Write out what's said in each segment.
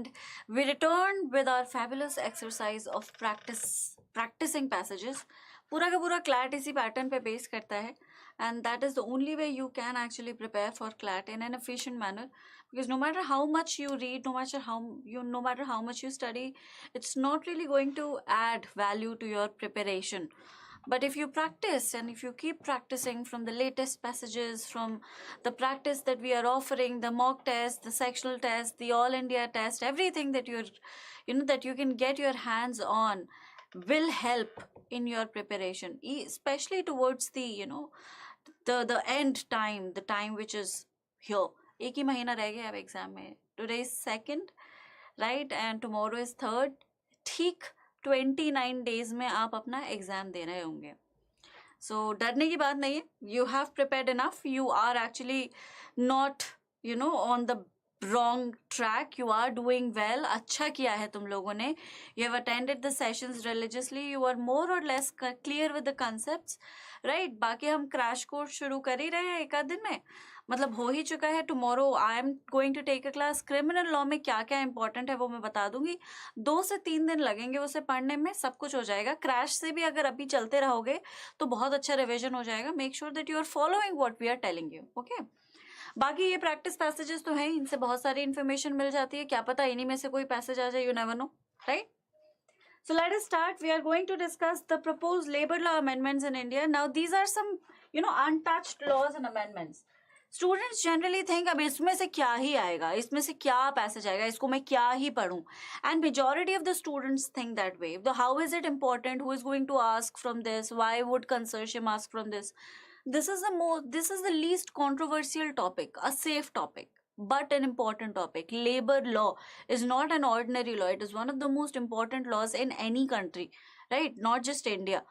and we return with our fabulous exercise of practicing passages. पूरा का पूरा CLAT इसी pattern पे base करता है, and that is the only way you can actually prepare for CLAT in an efficient manner, because no matter how much you read, no matter how much you study, it's not really going to add value to your preparation. But if you practice and if you keep practicing from the latest passages, from the practice that we are offering, the mock test, the sectional test, the all India test, everything that that you can get your hands on will help in your preparation, especially towards the the end time, the time which is here. एक ही महीना रह गया अब exam में. Today is 2nd, right, and tomorrow is 3rd. ठीक 29 days में आप अपना एग्जाम दे रहे होंगे. So डरने की बात नहीं है. You have prepared enough. You are actually not on the wrong track. You are doing well. अच्छा किया है तुम लोगों ने. You have attended the sessions religiously. You are more or less clear with the concepts, right? बाकी हम crash course शुरू कर ही रहे हैं एक आध दिन में, मतलब हो ही चुका है. Tomorrow I am going to take a class. Criminal law में क्या क्या इंपॉर्टेंट है वो मैं बता दूंगी. 2 से 3 दिन लगेंगे उसे पढ़ने में, सब कुछ हो जाएगा. क्रैश से भी अगर अभी चलते रहोगे तो बहुत अच्छा रिविजन हो जाएगा. Make sure that you are following what we are telling you. Okay, बाकी ये प्रैक्टिस पैसेजेस तो हैं, इनसे बहुत सारी इन्फॉर्मेशन मिल जाती है. क्या पता इन्हीं में से कोई पैसेज आ जाए, you never know, right? So let us start. We are going to discuss the proposed labor law amendments in India. Now these are some untouched laws and amendments. Students generally think अब इसमें से क्या ही आएगा, इसमें से क्या passage आएगा, इसको मैं क्या ही पढ़ूं. And majority of the students think that way. How is it important? Who is going to ask from this? Why would consortium ask from this? This is the least controversial topic, a safe topic, but an important topic. Labor law is not an ordinary law. It is one of the most important laws in any country, right? Not just India,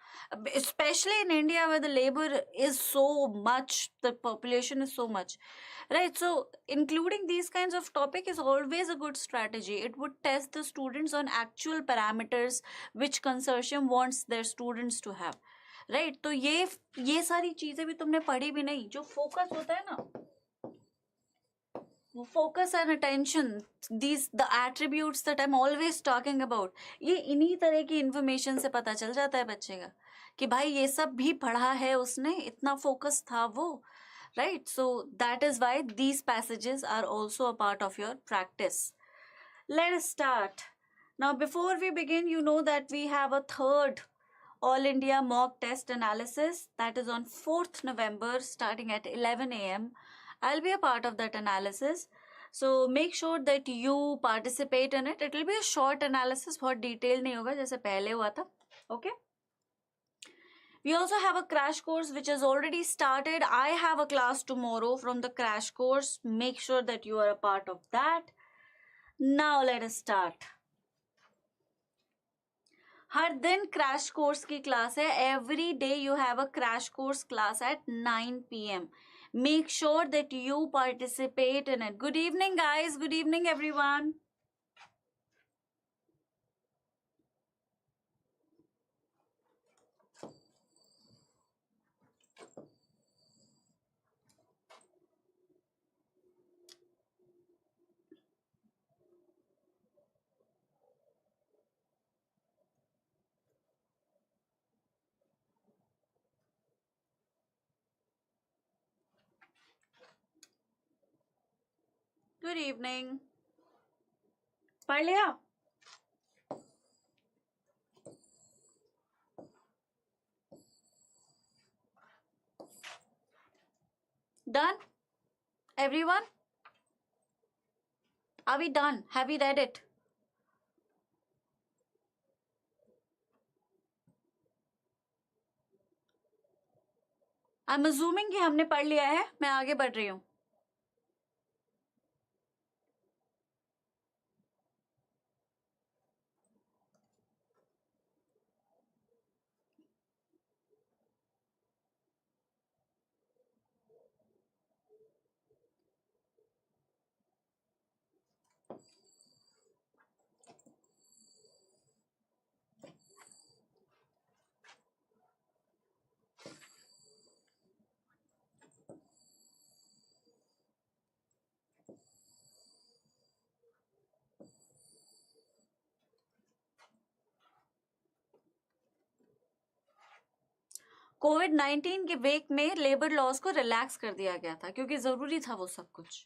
especially in India where the labor is so much, the population is so much, right? So including these kinds of topic is always a good strategy. It would test the students on actual parameters which consortium wants their students to have, right? तो ये सारी चीजें भी तुमने पढ़ी भी नहीं. जो फोकस होता है ना, focus and attention, the attributes that I'm always talking about, ये इन्हीं तरह की information से पता चल जाता है बच्चे का कि भाई ये सब भी पढ़ा है उसने, इतना focus था वो, right? So that is why these passages are also a part of your practice. Let us start. Now before we begin, you know that we have a 3rd All India mock test analysis that is on 4th November starting at 11 a.m. I'll be a part of that analysis. So make sure that you participate in it. It will be a short analysis, बहुत detail नहीं होगा जैसे पहले हुआ था. Okay? We also have a crash course which has already started. I have a class tomorrow from the crash course. Make sure that you are a part of that. Now let us start. हर दिन crash course की class है. Every day you have a crash course class at 9 p.m. Make sure that you participate in it. Good evening guys, good evening everyone. Good evening. पढ़ लिया? Done? Everyone? Are we done? Have we read it? I'm assuming कि हमने पढ़ लिया है. मैं आगे बढ़ रही हूँ. कोविड-19 के वेक में लेबर लॉज को रिलैक्स कर दिया गया था क्योंकि जरूरी था वो सब कुछ.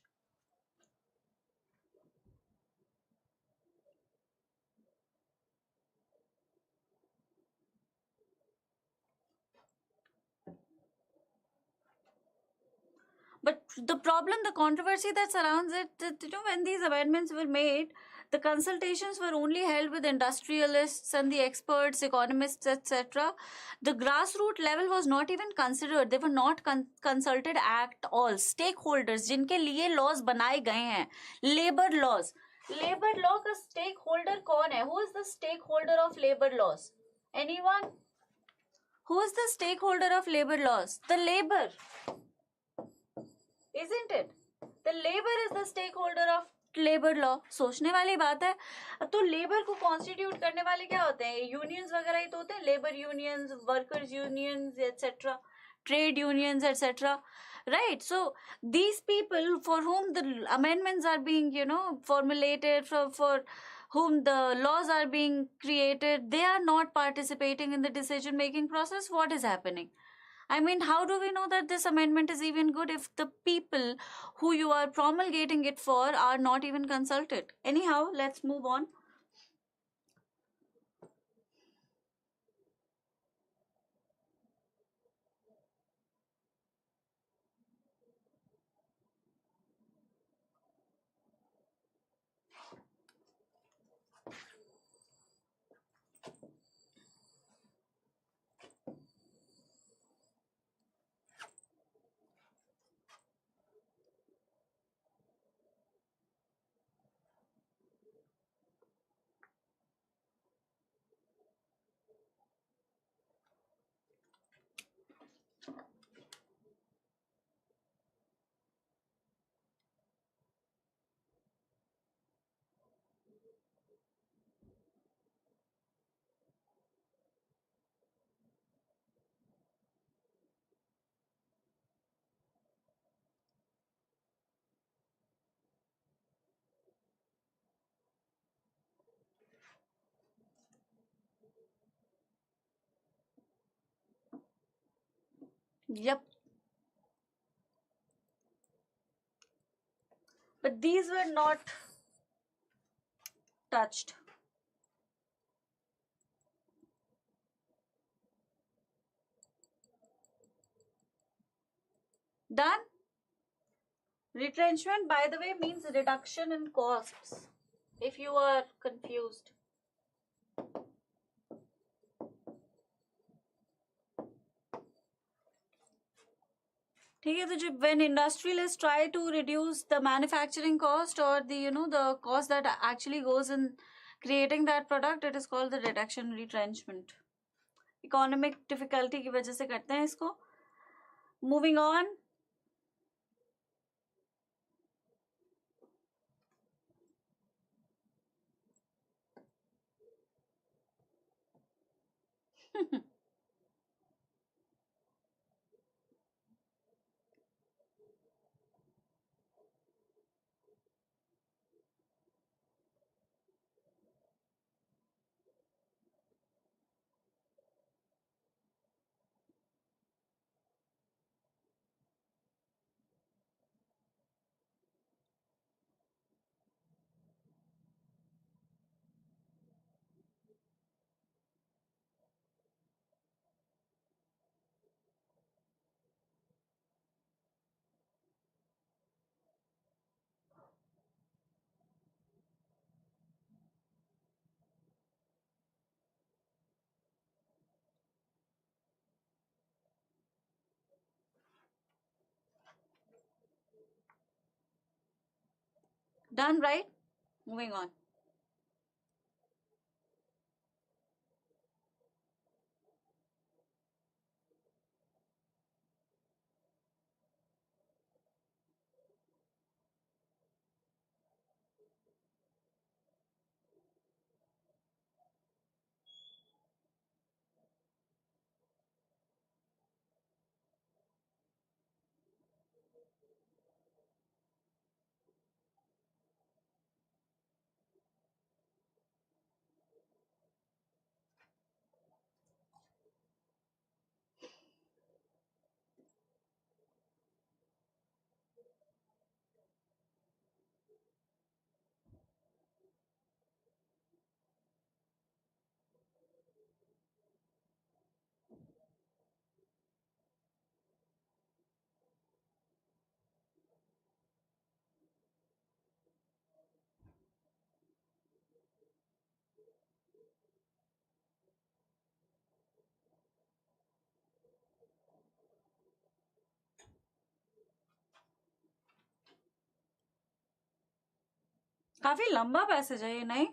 But the problem, the controversy that surrounds it, that, when these amendments were made, the consultations were only held with industrialists and the experts, economists, etc. The grassroots level was not even considered. They were not consulted at all. Stakeholders, जिनके लिए laws बनाए गए हैं, labor laws. Labor law का stakeholder कौन है? Who is the stakeholder of labor laws? Anyone? Who is the stakeholder of labor laws? The labor. Isn't it? The labor is the stakeholder of labor law. सोचने वाली बात है. तो labour को constitute करने वाले क्या होते हैं? यूनियंस वगैरह ही तो होते हैं. Labour unions, workers unions, etcetera, trade unions, etcetera. Right? So these people for whom the amendments are being, formulated, for whom the laws are being created, they are not participating in the decision making process. What is happening? I mean, how do we know that this amendment is even good if the people who you are promulgating it for are not even consulted? Anyhow, let's move on. Yep. But these were not touched. Done? Retrenchment, by the way, means reduction in costs. If you are confused. ठीक है, तो जब when industrialists try to reduce the manufacturing cost or the the cost that actually goes in creating that product, it is called the reduction retrenchment. Economic difficulty की वजह से करते हैं इसको. Moving on. Done, right? Moving on. काफी लंबा passage है ये, नहीं?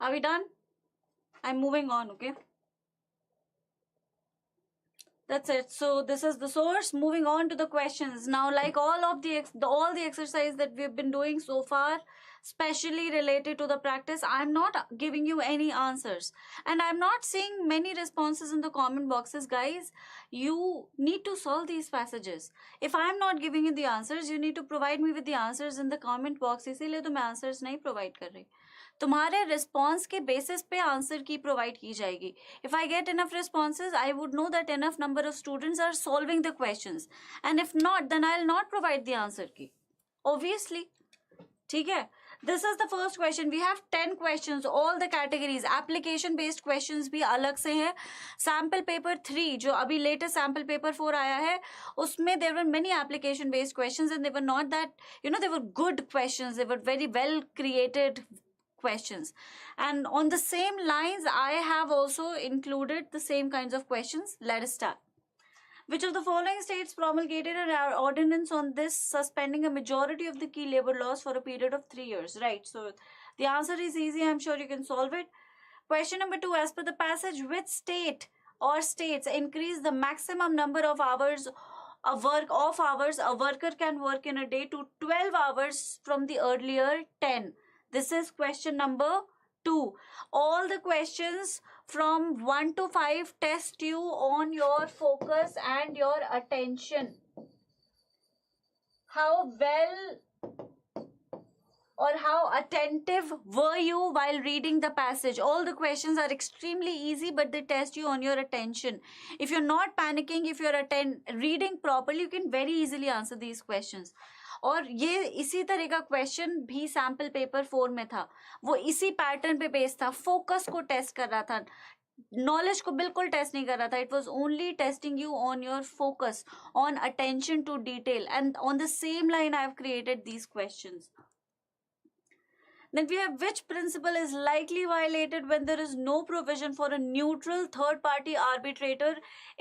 Are we done? I'm moving on, okay? That's it. So this is the source. Moving on to the questions. Now, like all the exercise that we've been doing so far, specially related to the practice, I'm not giving you any answers. And I'm not seeing many responses in the comment boxes. Guys, you need to solve these passages. If I'm not giving you the answers, you need to provide me with the answers in the comment box. इसीलिए तो मैं answers नहीं provide कर रही. तुम्हारे response के basis पे answer की प्रोवाइड की जाएगी. If I get enough responses, I would know that enough number of students are solving the questions, and if not, then I will not provide the answer key, obviously. ठीक है, this is the first question. We have 10 questions, all the categories. Application based questions भी अलग से हैं. Sample paper 3 जो अभी latest sample paper 4 आया है, उसमें there were many application based questions, and they were not that, they were good questions, they were very well created questions. And on the same lines, I have also included the same kinds of questions. Let us start. Which of the following states promulgated an ordinance on this, suspending a majority of the key labor laws for a period of 3 years? Right. So the answer is easy. I'm sure you can solve it. Question number 2. As per the passage, which state or states increase the maximum number of hours a worker can work in a day to 12 hours from the earlier 10? This is question number 2. All the questions from 1 to 5 test you on your focus and your attention. How well or how attentive were you while reading the passage? All the questions are extremely easy, but they test you on your attention. If you're not panicking, if you're reading properly, you can very easily answer these questions. और ये इसी तरह का question भी sample paper 4 में था. वो इसी पैटर्न पे बेस्ड था. फोकस को टेस्ट कर रहा था, नॉलेज को बिल्कुल टेस्ट नहीं कर रहा था. It was only testing you on your focus, on attention to detail, and on the same line I have created these questions. Then we have, which principle is likely violated when there is no provision for a neutral third-party arbitrator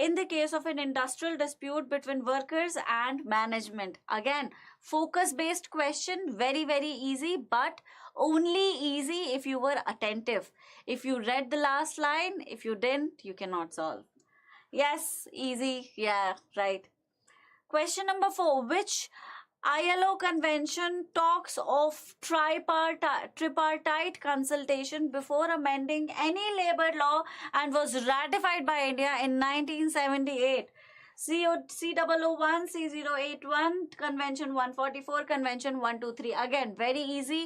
in the case of an industrial dispute between workers and management? Again, focus-based question, very, very easy, but only easy if you were attentive. If you read the last line, if you didn't, you cannot solve. Yes, easy. Yeah, right. Question number 4. Which ILO convention talks of tripartite consultation before amending any labor law and was ratified by India in 1978? C001, Convention 144, Convention 123. Again, very easy.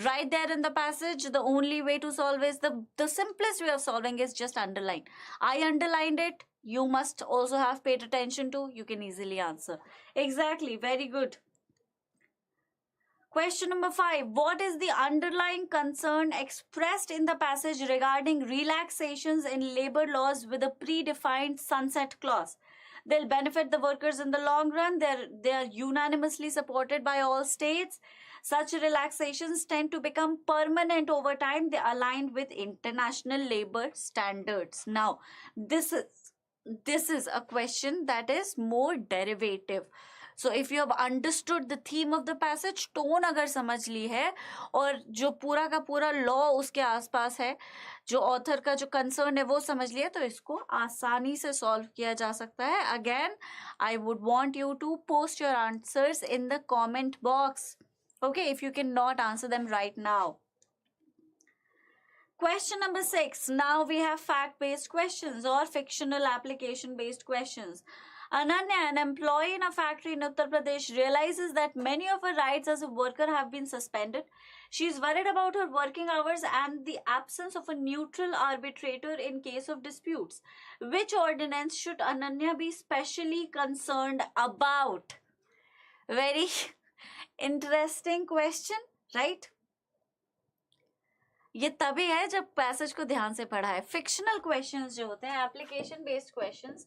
Right there in the passage, the only way to solve is the simplest way of solving is just underline. I underlined it. You must also have paid attention to. You can easily answer. Exactly. Very good. Question number 5. What is the underlying concern expressed in the passage regarding relaxations in labor laws with a predefined sunset clause? They'll benefit the workers in the long run. They are unanimously supported by all states. Such relaxations tend to become permanent over time. They align with international labor standards. Now, this is a question that is more derivative. So if you have understood the theme of the passage, tone अगर समझ ली है और जो पूरा का पूरा law उसके आसपास है, जो ऑथर का जो कंसर्न है वो समझ लिया, तो इसको आसानी से सॉल्व किया जा सकता है. Again, I would want you to post your answers in the comment box. Okay, if you cannot answer them right now. Question number 6. Now we have fact-based questions or fictional application-based questions. Ananya, an employee in a factory in Uttar Pradesh, realizes that many of her rights as a worker have been suspended. She is worried about her working hours and the absence of a neutral arbitrator in case of disputes. Which ordinance should Ananya be specially concerned about? Very interesting question, right? ये तभी है जब passage को ध्यान से पढ़ा है. Fictional questions जो होते हैं, एप्लीकेशन बेस्ड क्वेश्चंस,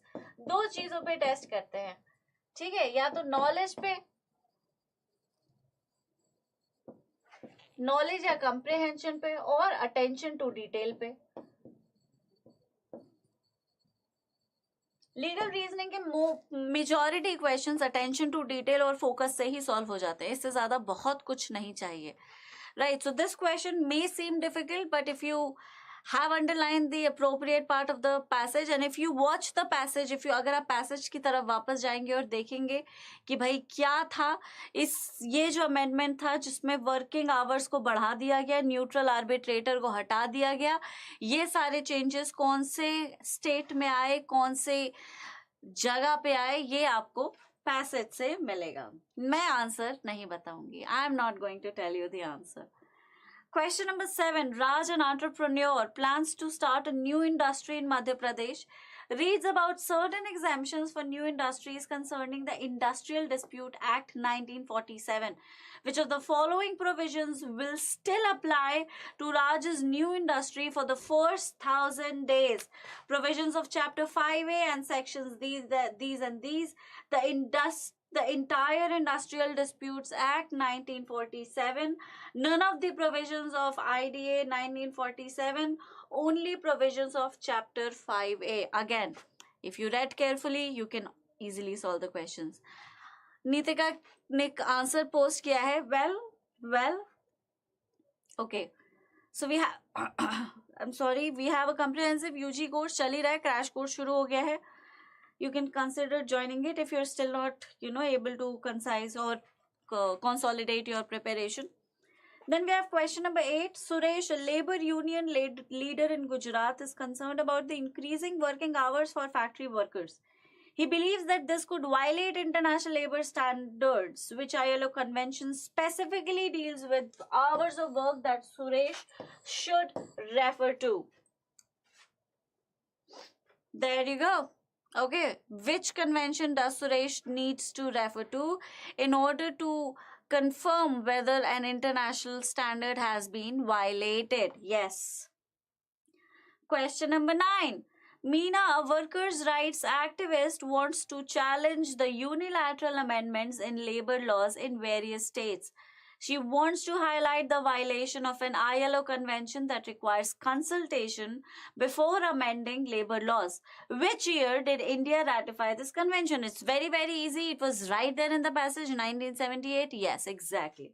दो चीजों पे टेस्ट करते हैं, ठीक है? या तो नॉलेज पे, नॉलेज या कंप्रिहेंशन पे, और अटेंशन टू डिटेल पे. लीगल रीजनिंग के majority questions attention to detail और फोकस से ही सॉल्व हो जाते हैं. इससे ज्यादा बहुत कुछ नहीं चाहिए. Right, so this question may seem difficult, but if you have underlined the appropriate part of the passage and if you watch the passage, अगर आप passage की तरफ वापस जाएंगे और देखेंगे कि भाई क्या था ये जो amendment था जिसमें working hours को बढ़ा दिया गया, neutral arbitrator को हटा दिया गया, ये सारे changes कौन से state में आए, कौन से जगह पे आए, ये आपको पैसेज से मिलेगा. मैं आंसर नहीं बताऊंगी. I am not going to tell you the answer. Question number 7. Raj, an entrepreneur, plans to start a new industry in Madhya Pradesh, reads about certain exemptions for new industries concerning the Industrial Dispute Act 1947. Which of the following provisions will still apply to Raj's new industry for the first 1,000 days? Provisions of Chapter 5A and sections these and these. The entire Industrial Disputes Act 1947, none of the provisions of IDA 1947, only provisions of Chapter 5A. Again, if you read carefully, you can easily solve the questions. Nitika ने answer post किया है. Well, okay. So we have, I'm sorry, we have a comprehensive UG course चल ही रहा है, crash course शुरू हो गया है. You can consider joining it if you're still not, able to concise or consolidate your preparation. Then we have question number 8. Suresh, a labor union leader in Gujarat, is concerned about the increasing working hours for factory workers. He believes that this could violate international labor standards, which ILO convention specifically deals with hours of work that Suresh should refer to. There you go. Okay, which convention does Suresh needs to refer to in order to confirm whether an international standard has been violated? Yes. Question number 9. Meena, a workers' rights activist, wants to challenge the unilateral amendments in labor laws in various states. She wants to highlight the violation of an ILO convention that requires consultation before amending labor laws. Which year did India ratify this convention? It's very, very easy. It was right there in the passage, 1978. Yes, exactly.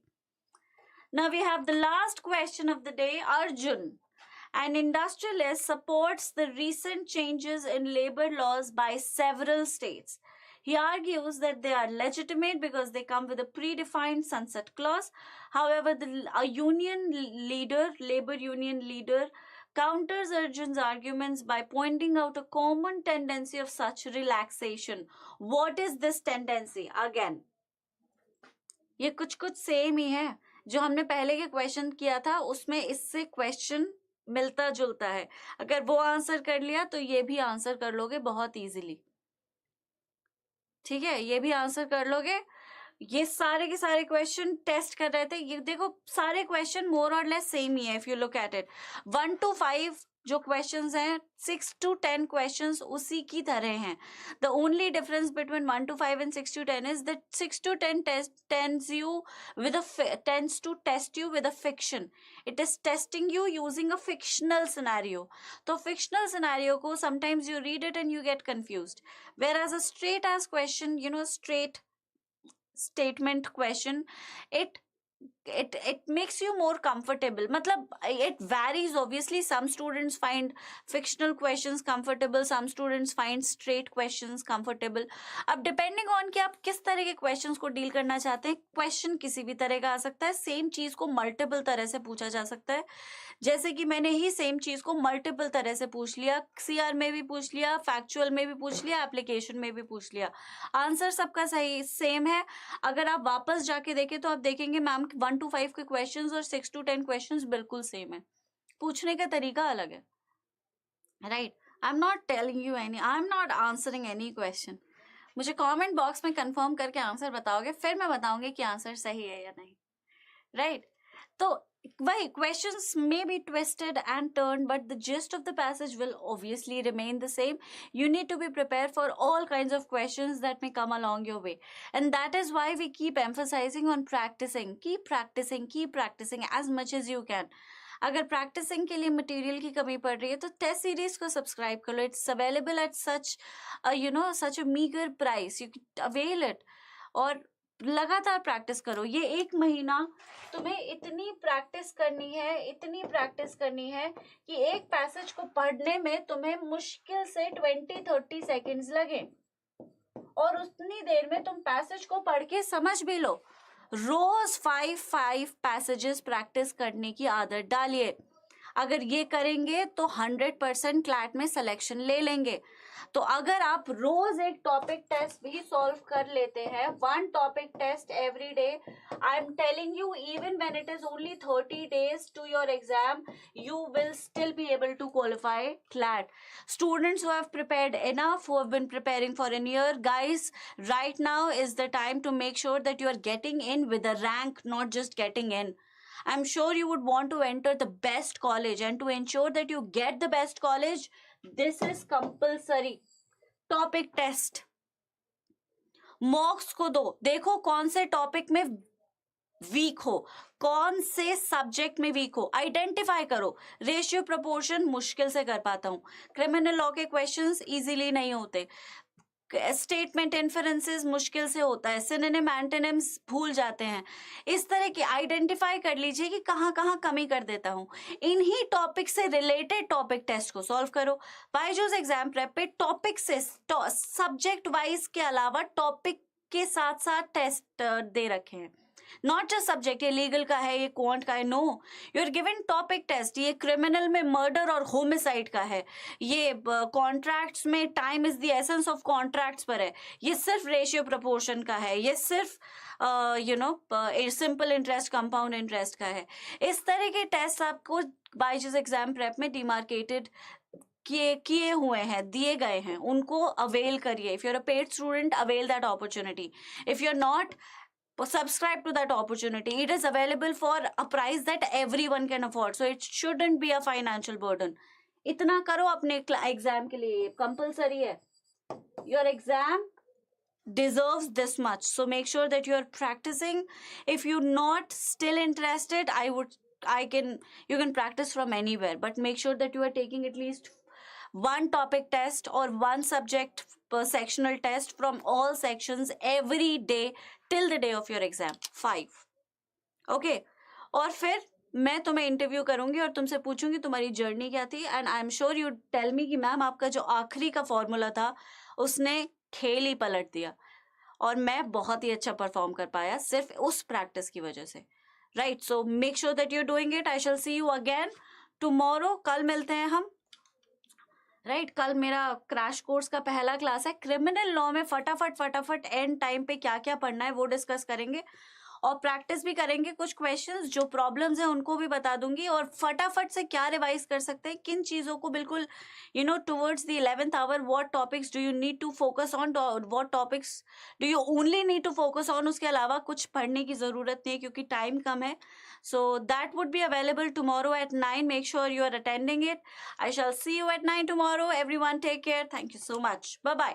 Now we have the last question of the day. Arjun, an industrialist, supports the recent changes in labor laws by several states. He argues that they are legitimate because they come with a predefined sunset clause. However, a labor union leader, counters Arjun's arguments by pointing out a common tendency of such relaxation. What is this tendency? Again, ये कुछ same ही है. जो हमने पहले के question किया था उसमें इससे क्वेश्चन मिलता जुलता है. अगर वो आंसर कर लिया तो ये भी आंसर कर लोगे बहुत इजीली. ठीक है, ये भी आंसर कर लोगे. ये सारे के सारे क्वेश्चन टेस्ट कर रहे थे. ये देखो सारे क्वेश्चन मोर और लेस सेम ही है. If you look at it, 1 to 5 जो क्वेश्चंस हैं, 6 to 10 क्वेश्चंस उसी की तरह हैं. The only difference between 1 to 5 and 6 to 10 is that 6 to 10 tends to test you with a fiction. It is testing you using a fictional scenario. तो fictional scenario को sometimes you read it and you get confused. Whereas a straight ask question, straight statement question, it it makes you more comfortable. मतलब it varies obviously. Some students find fictional questions comfortable, some students find straight questions comfortable. अब depending on कि आप किस तरह के questions को deal करना चाहते हैं, question किसी भी तरह का आ सकता है, same चीज को multiple तरह से पूछा जा सकता है. जैसे कि मैंने ही सेम चीज को मल्टीपल तरह से पूछ लिया, सीआर में भी पूछ लिया, फैक्चुअल में भी पूछ लिया, एप्लीकेशन में भी पूछ लिया, आंसर सबका सही सेम है. अगर आप वापस जाके देखें तो आप देखेंगे मैम 1 to 5 के क्वेश्चंस और 6 to 10 क्वेश्चंस बिल्कुल सेम है, पूछने का तरीका अलग है. Right, I am not telling you any, I am not answering any question. मुझे कमेंट बॉक्स में कंफर्म करके आंसर बताओगे, फिर मैं बताऊंगी कि आंसर सही है या नहीं. राइट, तो वही questions may be twisted and turned, but the gist of the passage will obviously remain the same. You need to be prepared for all kinds of questions that may come along your way, and that is why we keep emphasizing on practicing. Keep practicing as much as you can. अगर practising के लिए material की कमी पड़ रही है तो test series को सब्सक्राइब कर लो. It's available at such such a meager price. You can avail it. और लगातार प्रैक्टिस करो. ये 1 महीना तुम्हें इतनी प्रैक्टिस करनी है कि एक पैसेज को पढ़ने में तुम्हें मुश्किल से 20-30 सेकेंड्स लगे, और उतनी देर में तुम पैसेज को पढ़ के समझ भी लो. रोज 5 पैसेजेस प्रैक्टिस करने की आदत डालिए. अगर ये करेंगे तो 100% क्लैट में सिलेक्शन ले लेंगे. तो अगर आप रोज एक टॉपिक टेस्ट भी सॉल्व कर लेते हैं, 1 topic test every day, I am telling you, even when it is only 30 days to your exam, you will still be able to qualify CLAT. Students who have prepared enough, who have been preparing for a year, guys, right now is the time to make sure that you are getting in with a rank, not just getting in. I'm sure you would want to enter the best college, and to ensure that you get the best college, this is compulsory. Topic test. मॉक्स को दो, देखो कौन से topic में week हो, कौन से subject में वीक हो, आइडेंटिफाई करो. रेशियो प्रोपोर्शन मुश्किल से कर पाता हूँ, क्रिमिनल लॉ के क्वेश्चंस इजीली नहीं होते, स्टेटमेंट इन्फरेंसेस मुश्किल से होता है, सिनोनिम एंटोनिम्स भूल जाते हैं. इस तरह के आइडेंटिफाई कर लीजिए कि कहाँ कहाँ कमी कर देता हूँ. इन्हीं टॉपिक से रिलेटेड टॉपिक टेस्ट को सॉल्व करो. बायजूस एग्जाम प्रेप पे टॉपिक से सब्जेक्ट वाइज के अलावा टॉपिक के साथ साथ टेस्ट दे रखे हैं. नॉट जस्ट सब्जेक्ट, ये लीगल का है, ये क्वांट का है, no, you are given topic test. ये क्रिमिनल में मर्डर और होमिसाइड का है, ये कॉन्ट्रैक्ट्स में time is the essence of contracts पर है, ये सिर्फ रेशियो प्रोपोर्शन का है, ये सिर्फ सिंपल इंटरेस्ट कंपाउंड इंटरेस्ट का है. इस तरह के टेस्ट आपको बायजूस एग्जाम प्रेप में डिमार्केटेड किए हुए हैं, दिए गए हैं, उनको अवेल करिए. If you are a paid student, avail that opportunity. If you are not, subscribe to that opportunity. It is available for a price that everyone can afford, so it shouldn't be a financial burden. इतना करो अपने exam के लिए, compulsory है. Your exam deserves this much, so make sure that you are practicing. If you're not still interested, you can practice from anywhere, but make sure that you are taking at least 1 topic test or 1 subject per sectional test from all sections every day till the day of your exam. 5. Okay? और फिर मैं तुम्हें interview करूंगी और तुमसे पूछूंगी तुम्हारी journey क्या थी, and I am sure you tell me कि मैम आपका जो आखिरी का फॉर्मूला था उसने खेल ही पलट दिया, और मैं बहुत ही अच्छा परफॉर्म कर पाया सिर्फ उस प्रैक्टिस की वजह से. Right, so make sure that you are doing it. I shall see you again tomorrow. कल मिलते हैं हम. राइट, कल मेरा क्रैश कोर्स का पहला क्लास है. क्रिमिनल लॉ में फटाफट एंड टाइम पे क्या क्या पढ़ना है वो डिस्कस करेंगे, और प्रैक्टिस भी करेंगे. कुछ क्वेश्चंस जो प्रॉब्लम्स हैं उनको भी बता दूंगी, और फटाफट से क्या रिवाइज कर सकते हैं, किन चीज़ों को बिल्कुल towards the 11th hour, what topics do you need to focus on, what topics do you only need to focus on. उसके अलावा कुछ पढ़ने की ज़रूरत नहीं है क्योंकि टाइम कम है. So that would be available tomorrow at 9. Make sure you are attending it. I shall see you at 9 tomorrow. Everyone take care. Thank you so much. Bye-bye.